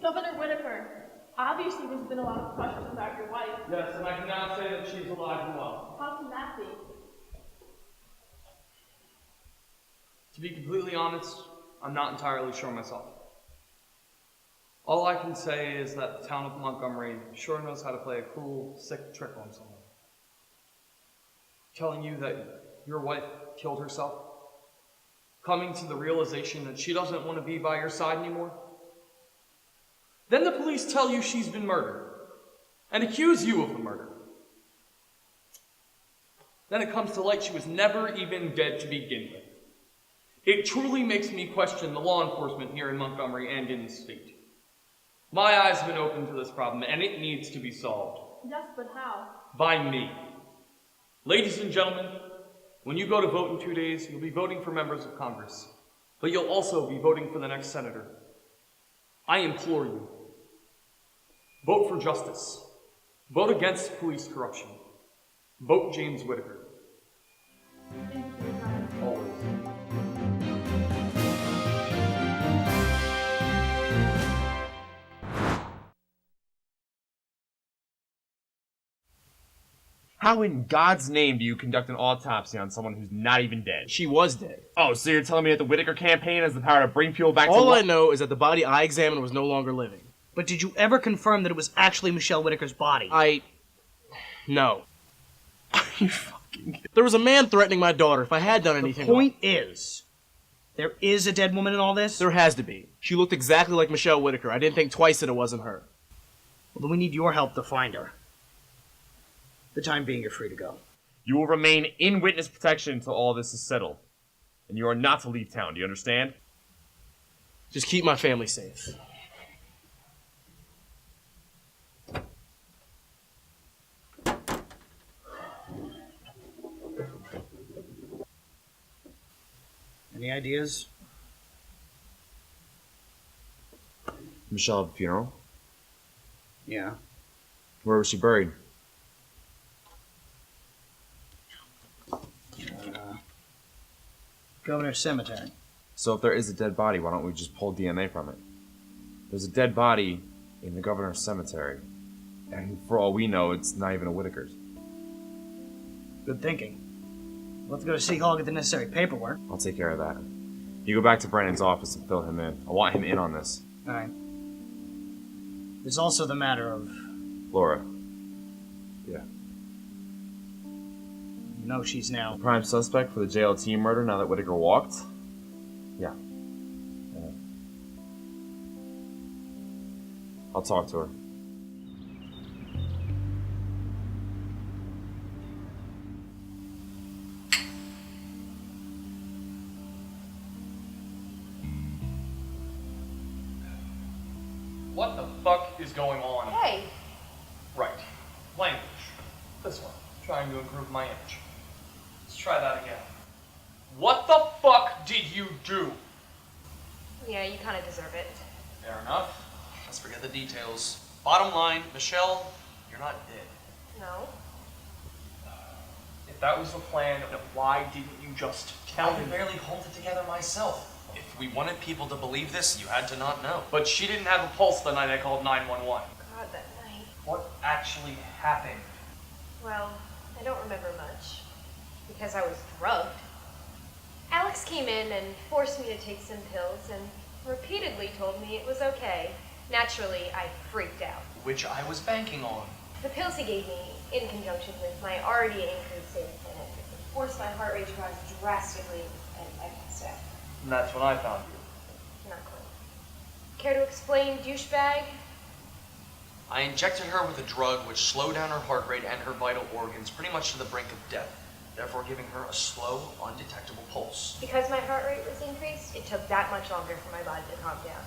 Governor Whitaker, obviously there's been a lot of questions about your wife. Yes, and I can now say that she's alive and well. How can that be? To be completely honest, I'm not entirely sure myself. All I can say is that the town of Montgomery sure knows how to play a cruel, sick trick on someone. Telling you that your wife killed herself, coming to the realization that she doesn't want to be by your side anymore. Then the police tell you she's been murdered and accuse you of the murder. Then it comes to light she was never even dead to begin with. It truly makes me question the law enforcement here in Montgomery and in the state. My eyes have been opened to this problem, and it needs to be solved. Yes, but how? By me. Ladies and gentlemen, when you go to vote in 2 days, you'll be voting for members of Congress, but you'll also be voting for the next senator. I implore you, vote for justice. Vote against police corruption. Vote James Whitaker. Thank you, Your Honor. Always. How in God's name do you conduct an autopsy on someone who's not even dead? She was dead. Oh, so you're telling me that the Whitaker campaign has the power to bring people back to life? All I know is that the body I examined was no longer living. But did you ever confirm that it was actually Michele Whitaker's body? No. Are you fucking kidding? There was a man threatening my daughter if I had done anything The point is, there is a dead woman in all this? There has to be. She looked exactly like Michele Whitaker. I didn't think twice that it wasn't her. Well, then we need your help to find her. For the time being, you're free to go. You will remain in witness protection until all this is settled. And you are not to leave town, do you understand? Just keep my family safe. Any ideas? Michele at the funeral? Yeah. Where was she buried? Governor's Cemetery. So if there is a dead body, why don't we just pull DNA from it? There's a dead body in the governor's cemetery. And for all we know, it's not even a Whitaker's. Good thinking. We'll have to go to City Hall and get the necessary paperwork. I'll take care of that. You go back to Brandon's office and fill him in. I want him in on this. Alright. There's also the matter of... Laura. Yeah. You know she's now... Prime suspect for the JLT murder now that Whitaker walked? Yeah. I'll talk to her. What the fuck is going on? Hey, Right. Language. This one. Trying to improve my image. Let's try that again. What the fuck did you do? yeah, you kind of deserve it. Fair enough. Let's forget the details. Bottom line, Michele, you're not dead. No? If that was the plan, then why didn't you just tell I me? could barely hold it together myself. If we wanted people to believe this, you had to not know. But she didn't have a pulse the night I called 911. God, that night. What actually happened? Well, I don't remember much. Because I was drugged. Alex came in and forced me to take some pills and repeatedly told me it was okay. Naturally, I freaked out. Which I was banking on. The pills he gave me, in conjunction with my already increased serotonin, forced my heart rate to rise drastically, and I passed out. And that's when I found you. Not quite. Care to explain, douchebag? I injected her with a drug which slowed down her heart rate and her vital organs pretty much to the brink of death, therefore giving her a slow, undetectable pulse. Because my heart rate was increased, it took that much longer for my body to calm down.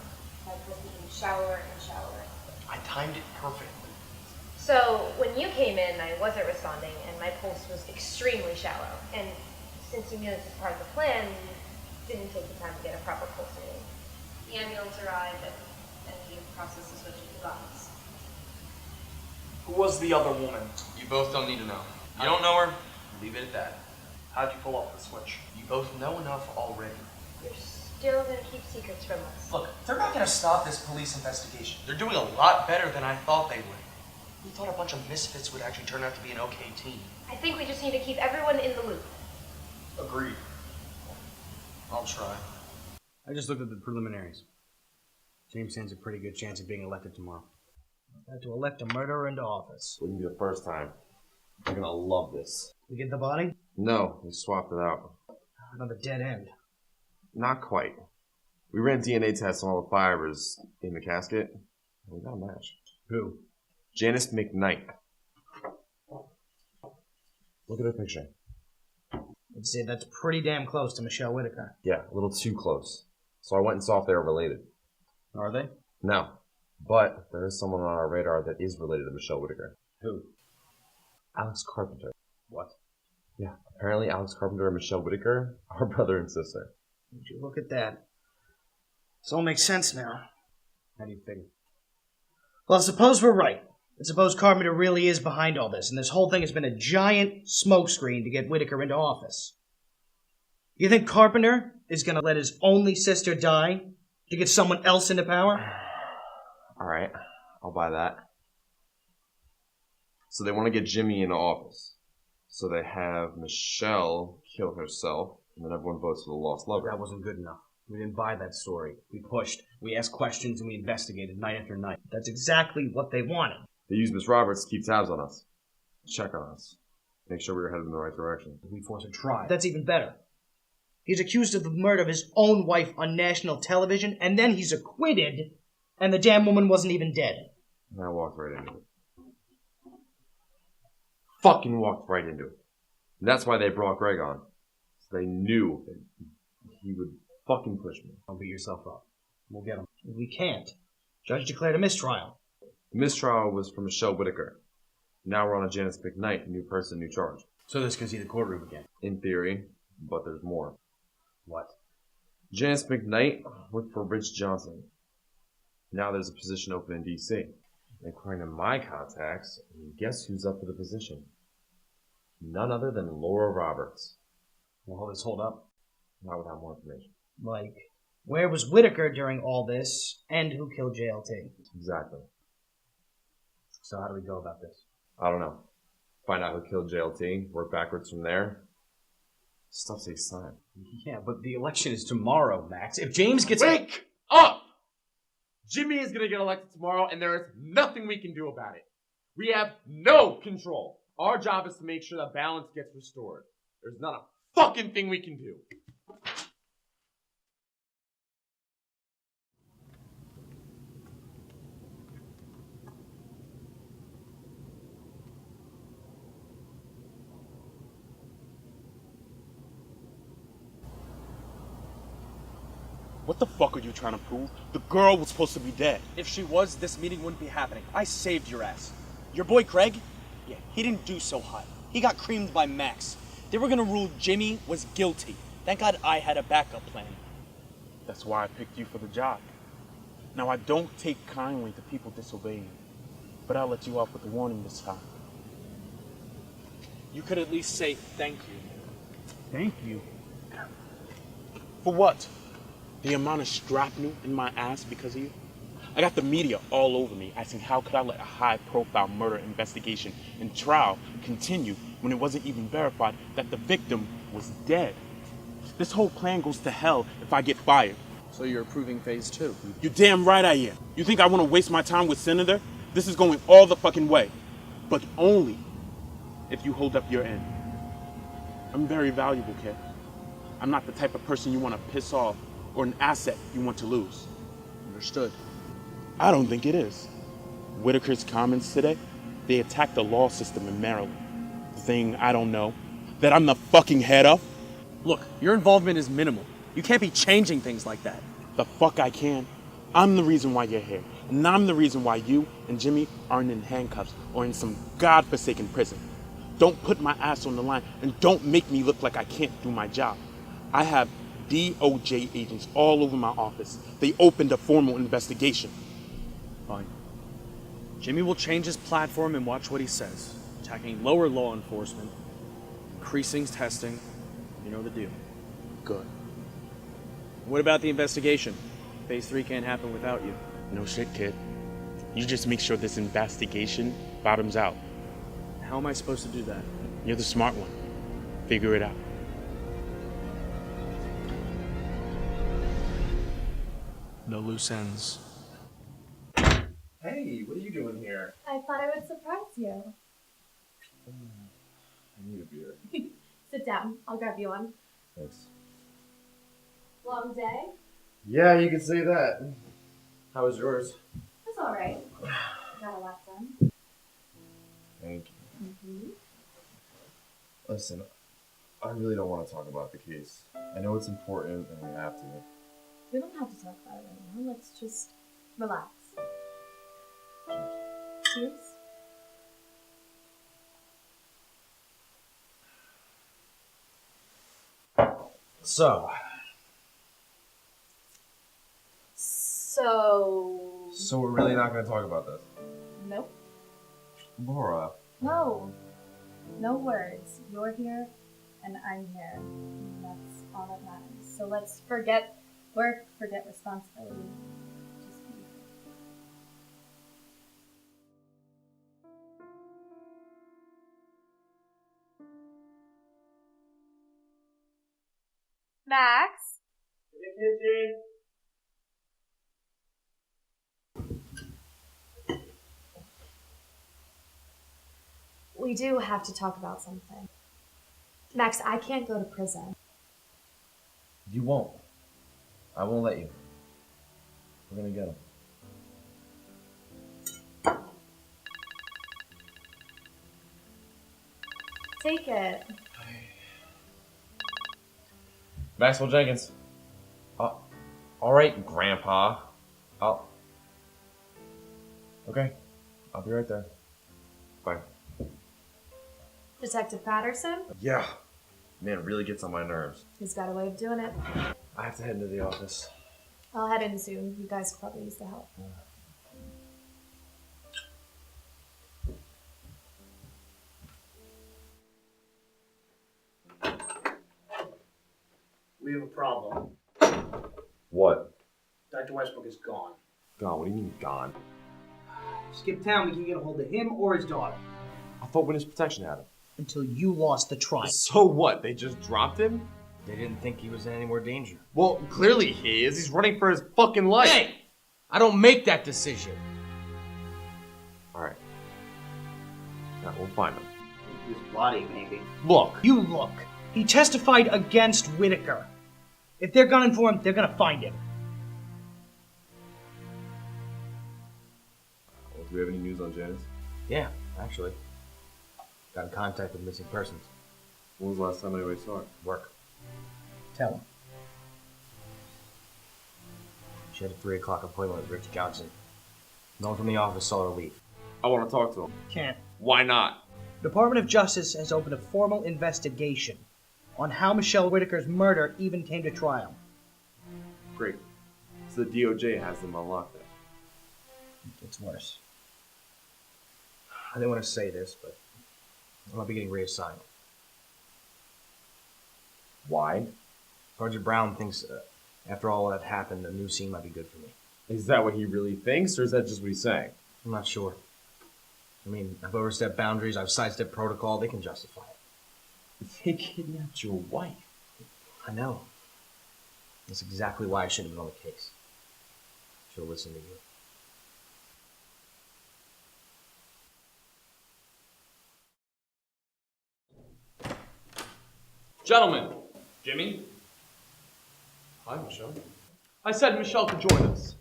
I was getting shallower and shallower. I timed it perfectly. So when you came in, I wasn't responding, and my pulse was extremely shallow. And since you knew this was part of the plan, you didn't take the time to get a proper pulse reading. The ambulance arrived, and you processed the switch of the bodies. Who was the other woman? You both don't need to know. You don't know her? Leave it at that. How'd you pull off the switch? You both know enough already. You're Still gonna keep secrets from us. Look, they're not gonna stop this police investigation. They're doing a lot better than I thought they would. We thought a bunch of misfits would actually turn out to be an okay team. I think we just need to keep everyone in the loop. Agreed. I'll try. I just looked at the preliminaries. James stands a pretty good chance of being elected tomorrow. Had to elect a murderer into office. Wouldn't be the first time. They're gonna love this. We get the body? No, we swapped it out. Another dead end. Not quite. We ran DNA tests on all the fibers in the casket, and we got a match. Who? Janice McKnight. Look at her picture. I'd say that's pretty damn close to Michele Whitaker. Yeah, a little too close. So I went and saw if they were related. Are they? No. But there is someone on our radar that is related to Michele Whitaker. Who? Alex Carpenter. What? Yeah, apparently Alex Carpenter and Michele Whitaker are brother and sister. Would you look at that? This all makes sense now. How do you figure? Well, suppose we're right. And suppose Carpenter really is behind all this, and this whole thing has been a giant smokescreen to get Whitaker into office. You think Carpenter is going to let his only sister die to get someone else into power? Alright, I'll buy that. So they want to get Jimmy into office. So they have Michele kill herself, and then everyone votes for the lost lover. That wasn't good enough. We didn't buy that story. We pushed, we asked questions, and we investigated night after night. That's exactly what they wanted. They use Miss Roberts to keep tabs on us. Check on us. Make sure we're headed in the right direction. We force a trial. That's even better. He's accused of the murder of his own wife on national television, and then he's acquitted, and the damn woman wasn't even dead. And I walked right into it. Fucking walked right into it. And that's why they brought Greg on. So they knew that he would fucking push me. Don't beat yourself up. We'll get him. We can't. Judge declared a mistrial. The mistrial was for Michele Whitaker. Now we're on a Janice McKnight, new person, new charge. So this can see the courtroom again. In theory, but there's more. What? Janice McKnight worked for Rich Johnson. Now there's a position open in D.C. According to my contacts, guess who's up for the position? None other than Laura Roberts. Will all this hold up? Not without more information. Like, where was Whitaker during all this, and who killed JLT? Exactly. So how do we go about this? I don't know. Find out who killed JLT, work backwards from there. Stuff takes time. Yeah, but the election is tomorrow, Max. If James gets... Wake up! Jimmy is gonna get elected tomorrow, and there is nothing we can do about it. We have no control. Our job is to make sure that balance gets restored. There's not a fucking thing we can do. What the fuck are you trying to prove? The girl was supposed to be dead. If she was, this meeting wouldn't be happening. I saved your ass. Your boy Craig? Yeah, he didn't do so hot. He got creamed by Max. They were gonna rule Jimmy was guilty. Thank God I had a backup plan. That's why I picked you for the job. Now, I don't take kindly to people disobeying, but I'll let you off with a warning this time. You could at least say thank you. Thank you. For what? The amount of shrapnel in my ass because of you? I got the media all over me asking how could I let a high-profile murder investigation and trial continue when it wasn't even verified that the victim was dead. This whole plan goes to hell if I get fired. So you're approving phase 2? You're damn right I am. You think I want to waste my time with Senator? This is going all the fucking way. But only if you hold up your end. I'm very valuable, kid. I'm not the type of person you want to piss off or an asset you want to lose. Understood. I don't think it is. Whitaker's comments today, they attacked the law system in Maryland. The thing I don't know, that I'm the fucking head of. Look, your involvement is minimal. You can't be changing things like that. The fuck I can. I'm the reason why you're here. And I'm the reason why you and Jimmy aren't in handcuffs or in some godforsaken prison. Don't put my ass on the line and don't make me look like I can't do my job. I have DOJ agents all over my office. They opened a formal investigation. Fine. Jimmy will change his platform and watch what he says. Attacking lower law enforcement, increasing testing. You know the deal. Good. What about the investigation? Phase 3 can't happen without you. No shit, kid. You just make sure this investigation bottoms out. How am I supposed to do that? You're the smart one. Figure it out. No loose ends. Hey, what are you doing here? I thought I would surprise you. I need a beer. Sit down. I'll grab you one. Thanks. Long day? Yeah, you could say that. How was yours? That's all right. Got a lot done. Thank you. Listen, I really don't want to talk about the case. I know it's important and we have to. We don't have to talk about it right now. Let's just relax. Cheers. So, So we're really not going to talk about this? nope. Laura. No. No words. You're here and I'm here. And that's all that matters. So let's forget work, forget responsibility. Just be here. Max? We do have to talk about something. Max, I can't go to prison. You won't. I won't let you. We're going to get him. Take it. Maxwell Jenkins. All right, Grandpa. Okay, I'll be right there. Bye. Detective Patterson? Yeah. Man, it really gets on my nerves. He's got a way of doing it. I have to head into the office. I'll head in soon. You guys could probably use the help. We have a problem. What? Dr. Westbrook is gone. Gone? What do you mean gone? Skip town, we can get a hold of him or his daughter. I thought witness protection had him. Until you lost the trial. So what? They just dropped him? They didn't think he was in any more danger. Well, clearly he is. He's running for his fucking life. Hey! I don't make that decision. Alright. Yeah, we'll find him. He was bloody, maybe. Look. You look. He testified against Whitaker. If they're gunning for him, they're gonna find him. Well, do we have any news on Janice? Yeah, actually. Got in contact with missing persons. When was the last time anybody saw her? Work. Tell him. She had a 3 o'clock appointment with Rich Johnson. No one from the office saw her leave. I want to talk to him. Can't. Why not? Department of Justice has opened a formal investigation on how Michele Whitaker's murder even came to trial. Great. So the DOJ has them on lockdown. It's worse. I didn't want to say this, but I might be getting reassigned. Why? Sergeant Brown thinks after all that happened, a new scene might be good for me. Is that what he really thinks, or is that just what he's saying? I'm not sure. I mean, I've overstepped boundaries, I've sidestepped protocol, they can justify it. They kidnapped your wife. I know. That's exactly why I shouldn't have been on the case. Should have listened to you. Gentlemen, Jimmy. Hi, Michele. I said Michele could join us.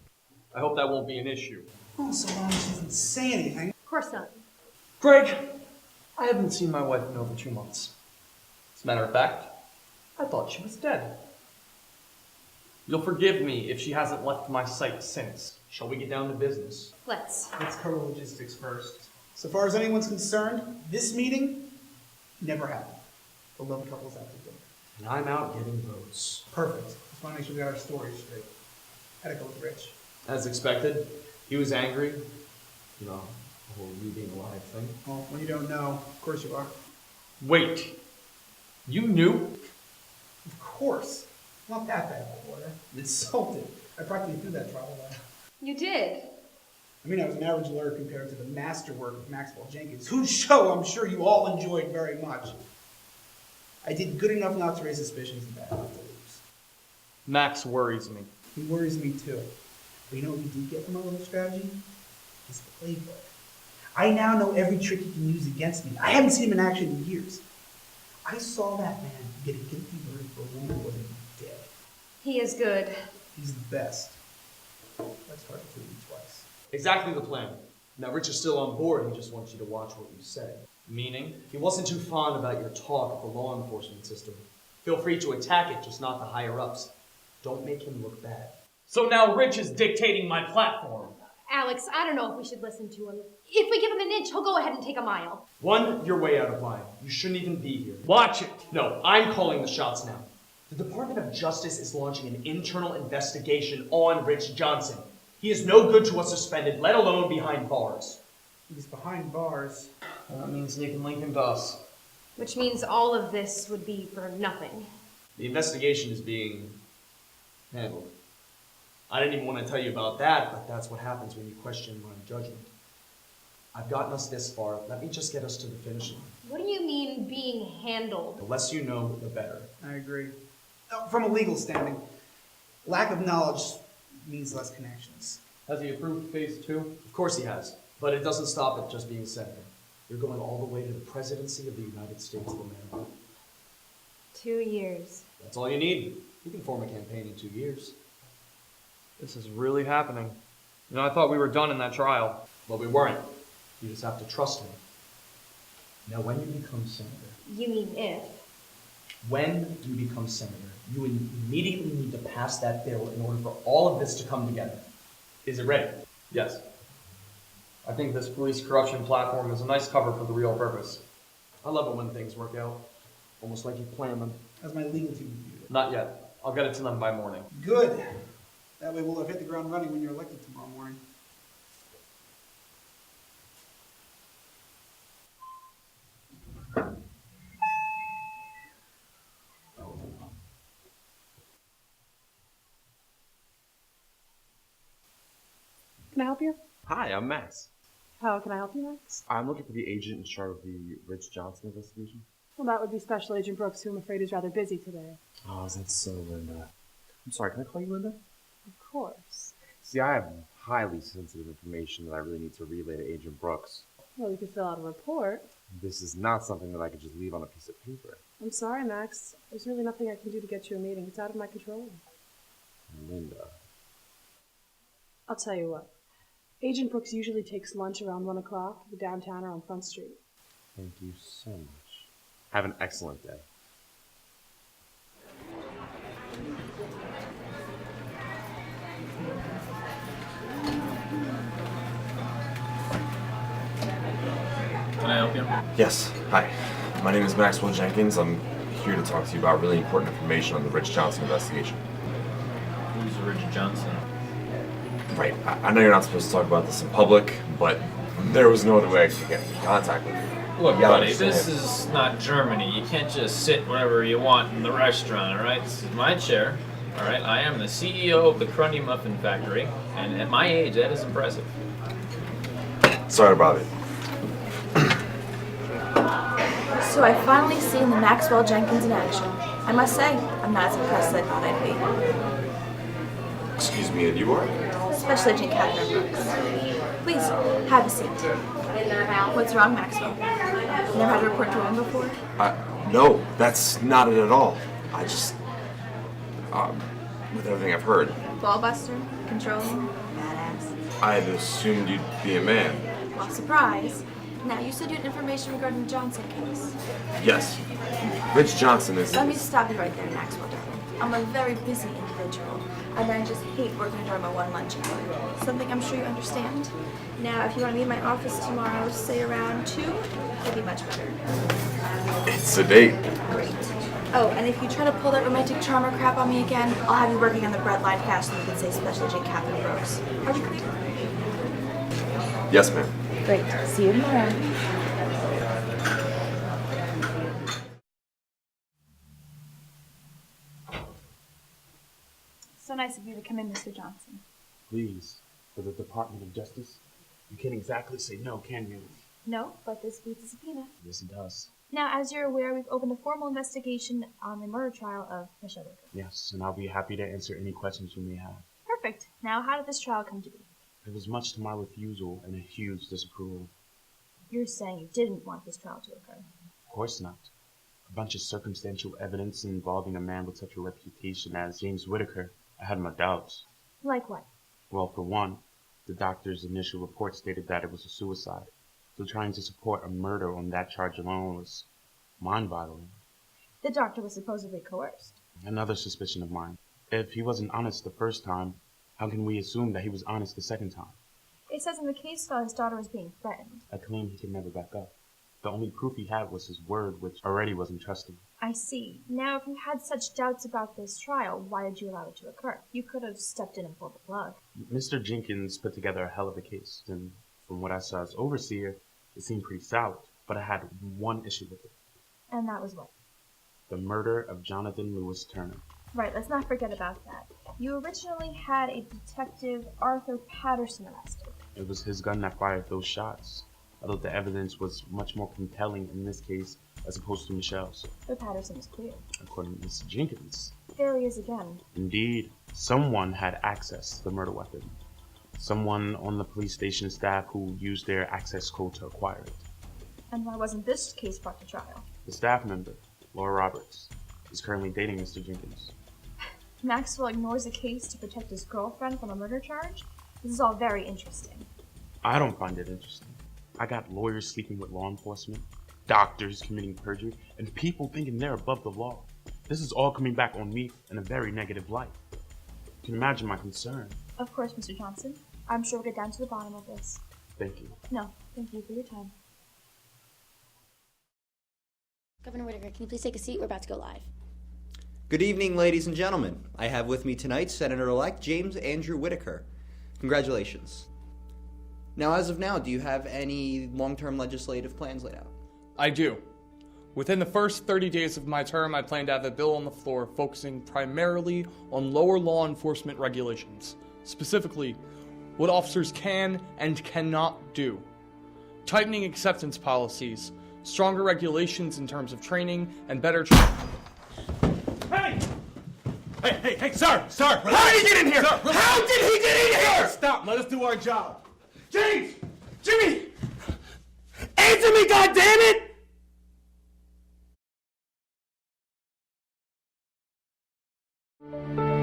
I hope that won't be an issue. Oh, so long as she doesn't say anything. Of course not. Greg, I haven't seen my wife in over 2 months. As a matter of fact, I thought she was dead. You'll forgive me if she hasn't left my sight since. Shall we get down to business? Let's. Let's cover logistics first. So far as anyone's concerned, this meeting never happened. The love couple's out to dinner. And I'm out getting votes. Perfect. Just want to make sure we got our stories straight. Had to go with Rich. As expected, he was angry. You know, the whole you being alive thing. Well, when you don't know, of course you are. Wait. You knew? Of course. Not that bad, Porter. I'm insulted. I practically threw that trial away. You did. I mean, I was an average lawyer compared to the masterwork of Maxwell Jenkins, whose show I'm sure you all enjoyed very much. I did good enough not to raise suspicions and bad enough to lose. Max worries me. He worries me too. But you know what we did get from our little strategy? His playbook. I now know every trick he can use against me. I haven't seen him in action in years. I saw that man get a guilty verdict for a woman who wasn't dead. He is good. He's the best. That's hard to fool me twice. Exactly the plan. Now, Rich is still on board. He just wants you to watch what you say. Meaning? He wasn't too fond about your talk of the law enforcement system. Feel free to attack it, just not the higher-ups. Don't make him look bad. So now Rich is dictating my platform. Alex, I don't know if we should listen to him. If we give him an inch, he'll go ahead and take a mile. One, you're way out of line. You shouldn't even be here. Watch it. No, I'm calling the shots now. The Department of Justice is launching an internal investigation on Rich Johnson. He is no good to us suspended, let alone behind bars. He's behind bars. Well, that means Nick and Lincoln to us. Which means all of this would be for nothing. The investigation is being handled. I didn't even want to tell you about that, but that's what happens when you question my judgment. I've gotten us this far. Let me just get us to the finish line. What do you mean being handled? The less you know, the better. I agree. From a legal standing, lack of knowledge means less connections. Has he approved phase 2? Of course he has, but it doesn't stop at just being senator. You're going all the way to the presidency of the United States of America. 2 years. That's all you need. You can form a campaign in 2 years. This is really happening. You know, I thought we were done in that trial. But we weren't. You just have to trust me. Now, when you become senator, You mean if? when you become senator, you immediately need to pass that bill in order for all of this to come together. Is it ready? Yes. I think this police corruption platform is a nice cover for the real purpose. I love it when things work out. Almost like you planned them. As my legal team reviewed it. Not yet. I'll get it to them by morning. Good. That way we'll have hit the ground running when you're elected tomorrow morning. Can I help you? Hi, I'm Max. How can I help you, Max? I'm looking for the agent in charge of the Rich Johnson investigation. Well, that would be Special Agent Brooks, who I'm afraid is rather busy today. Oh, that's so Linda. I'm sorry, can I call you Linda? Of course. See, I have highly sensitive information that I really need to relay to Agent Brooks. Well, you could fill out a report. This is not something that I could just leave on a piece of paper. I'm sorry, Max. There's really nothing I can do to get you a meeting. It's out of my control. Linda. I'll tell you what. Agent Brooks usually takes lunch around 1 o'clock, downtown or on Front Street. Thank you so much. Have an excellent day. Can I help you? Yes. Hi. My name is Maxwell Jenkins. I'm here to talk to you about really important information on the Rich Johnson investigation. Who's Rich Johnson? Right. I know you're not supposed to talk about this in public, but there was no other way I could get in contact with you. Look, You gotta buddy, understand. this is not Germany. You can't just sit wherever you want in the restaurant, alright? This is my chair, alright? I am the CEO of the Crundy Muffin Factory, and at my age, that is impressive. Sorry to bother you. So I've finally seen the Maxwell Jenkins in action. I must say, I'm not as impressed as I thought I'd be. Excuse me, and you are? Special Agent Catherine Brooks. Please, have a seat. What's wrong, Maxwell? Never had to report to a woman before? No, that's not it at all. I just, with everything I've heard, Ballbuster? Controlling? Badass. I had assumed you'd be a man. Well, surprise. Now, you said you had information regarding the Johnson case. Yes. Rich Johnson is... Let me stop you right there, Maxwell, darling. I'm a very busy individual, and I just hate working during my one lunch hour. Something I'm sure you understand. Now, if you want to be in my office tomorrow, say around 2, it'd be much better. It's a date. Great. Oh, and if you try to pull that romantic charmer crap on me again, I'll have you working on the bread line fast and you can say Special Agent Catherine Brooks. Are we clear? Yes, ma'am. Great. See you tomorrow. nice of you to come in, Mr. Johnson. Please, for the Department of Justice, you can't exactly say no, can you? No, but this beats a subpoena. Yes, it does. Now, as you're aware, we've opened a formal investigation on the murder trial of Michele Whitaker. Yes, and I'll be happy to answer any questions you may have. Perfect. Now, how did this trial come to be? It was much to my refusal and a huge disapproval. You're saying you didn't want this trial to occur. Of course not. A bunch of circumstantial evidence involving a man with such a reputation as James Whitaker, I had my doubts. Like what? Well, for one, the doctor's initial report stated that it was a suicide. So trying to support a murder on that charge alone was mind-boggling. The doctor was supposedly coerced. Another suspicion of mine. If he wasn't honest the first time, how can we assume that he was honest the second time? It says in the case file his daughter was being threatened. A claim he could never back up. The only proof he had was his word, which already wasn't trusted. I see. Now, if you had such doubts about this trial, why did you allow it to occur? You could have stepped in and pulled the plug. Mr. Jenkins put together a hell of a case, and from what I saw as overseer, it seemed pretty solid, but I had one issue with it. And that was what? The murder of Jonathan Lewis Turner. Right, let's not forget about that. You originally had a detective, Arthur Patterson, arrested. It was his gun that fired those shots, although the evidence was much more compelling in this case as opposed to Michelle's. But Patterson was clear. According to Mr. Jenkins. There he is again. Indeed, someone had access to the murder weapon. Someone on the police station staff who used their access code to acquire it. And why wasn't this case brought to trial? The staff member, Laura Roberts, is currently dating Mr. Jenkins. Maxwell ignores a case to protect his girlfriend from a murder charge? This is all very interesting. I don't find it interesting. I got lawyers sleeping with law enforcement, doctors committing perjury, and people thinking they're above the law. This is all coming back on me in a very negative light. You can imagine my concern. Of course, Mr. Johnson. I'm sure we'll get down to the bottom of this. Thank you. No, thank you for your time. Governor Whitaker, can you please take a seat? We're about to go live. Good evening, ladies and gentlemen. I have with me tonight Senator-elect James Andrew Whitaker. Congratulations. Now, as of now, do you have any long-term legislative plans laid out? I do. Within the first 30 days of my term, I plan to have a bill on the floor focusing primarily on lower law enforcement regulations, specifically what officers can and cannot do, tightening acceptance policies, stronger regulations in terms of training, and better Hey, sir! How did he get in here? Sir, how did he get in here? Stop, let us do our job. James! Jimmy! Answer me, goddammit! it!